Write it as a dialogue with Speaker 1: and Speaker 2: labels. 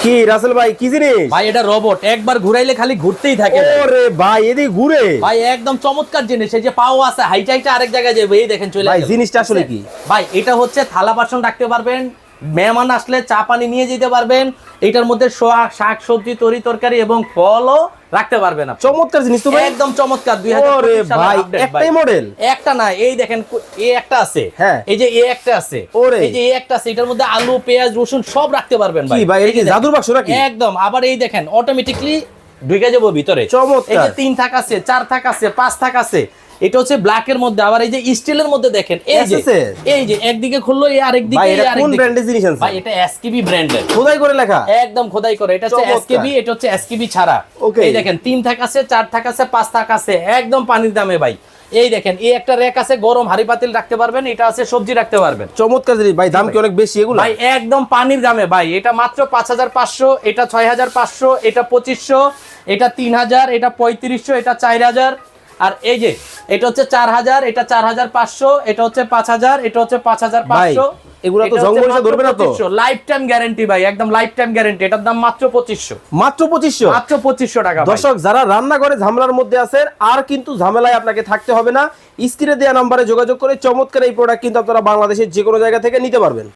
Speaker 1: কি রাসেল ভাই কি জিনিস?
Speaker 2: ভাই এটা রোবট, একবার ঘুরাইলে খালি ঘুরতেই থাকে।
Speaker 1: ওরে ভাই এদিকে ঘুরে
Speaker 2: ভাই একদম চমৎকার জিনিস। এই যে পাও আছে, হাইটাইটা আরেক জায়গায় যাবে। এই দেখেন চলে
Speaker 1: ভাই
Speaker 2: গেল।
Speaker 1: জিনিসটা আসলে কি?
Speaker 2: ভাই এটা হচ্ছে থালা বাসন রাখতে পারবেন, মেহমান আসলে চা পানি নিয়ে যেতে পারবেন। এটার মধ্যে শাক সবজি তরি তরকারি এবং ফলও রাখতে পারবেন।
Speaker 1: চমৎকার জিনিস তো ভাই,
Speaker 2: একদম চমৎকার।
Speaker 1: ওরে ভাই একটাই মডেল,
Speaker 2: একটা না, এই দেখেন এই একটা আছে,
Speaker 1: হ্যাঁ
Speaker 2: এই যে এই একটা আছে,
Speaker 1: ওরে
Speaker 2: এই যে এই একটা আছে। এটার মধ্যে আলু পেঁয়াজ রসুন সব রাখতে পারবেন ভাই।
Speaker 1: কি ভাই এই কি জাদুর বাক্স নাকি?
Speaker 2: একদম। আবার এই দেখেন অটোমেটিকলি ঢুকে যাবো ভিতরে।
Speaker 1: চমৎকার।
Speaker 2: এই যে 3 থাক আছে, 4 থাক আছে, 5 থাক আছে। এটা হচ্ছে ব্ল্যাকের মধ্যে। আবার এই যে স্টিলের মধ্যে দেখেন, এই যে একদিকে খুললো এই আরেকদিকে।
Speaker 1: ভাই এটা কোন ব্র্যান্ডের জিনিস আছে
Speaker 2: ভাই? এটা এসকেবি ব্র্যান্ডের,
Speaker 1: খোদাই করে লেখা,
Speaker 2: একদম খোদাই করে। এটা হচ্ছে এসকেবি, এটা হচ্ছে এসকেবি ছাড়া। এই দেখেন 3 থাক আছে, 4 থাক আছে, 5 থাক আছে, একদম পানির দামে ভাই। এই দেখেন এই একটা র‍্যাক আছে, গরম হাড়ি পাতিল রাখতে পারবেন। এটা আছে সবজি রাখতে পারবেন।
Speaker 1: চমৎকার জিনিস ভাই। দাম কি অনেক বেশি এগুলো?
Speaker 2: ভাই একদম পানির দামে ভাই। এটা মাত্র 5500, এটা 6500, এটা 2500, এটা 3000, এটা 3500, এটা 4000। আর এই যে এটা হচ্ছে 4000, এটা 4500, এটা হচ্ছে 5000, এটা হচ্ছে 5500।
Speaker 1: এগুলো তো জঙ্গলে ধরবে না তো?
Speaker 2: লাইফ টাইম গ্যারান্টি ভাই, একদম লাইফ টাইম গ্যারান্টি। এটার দাম মাত্র 2500।
Speaker 1: মাত্র 2500?
Speaker 2: মাত্র 2500 টাকা।
Speaker 1: দর্শক যারা রান্না করে ঝামেলার মধ্যে আছেন, আর কিন্তু ঝামেলায় আপনাকে থাকতে হবে না। স্ক্রিনে দেওয়া নম্বরে যোগাযোগ করে চমৎকার এই প্রোডাক্ট কিন্তু আপনারা বাংলাদেশের যে কোনো জায়গা থেকে নিতে পারবেন।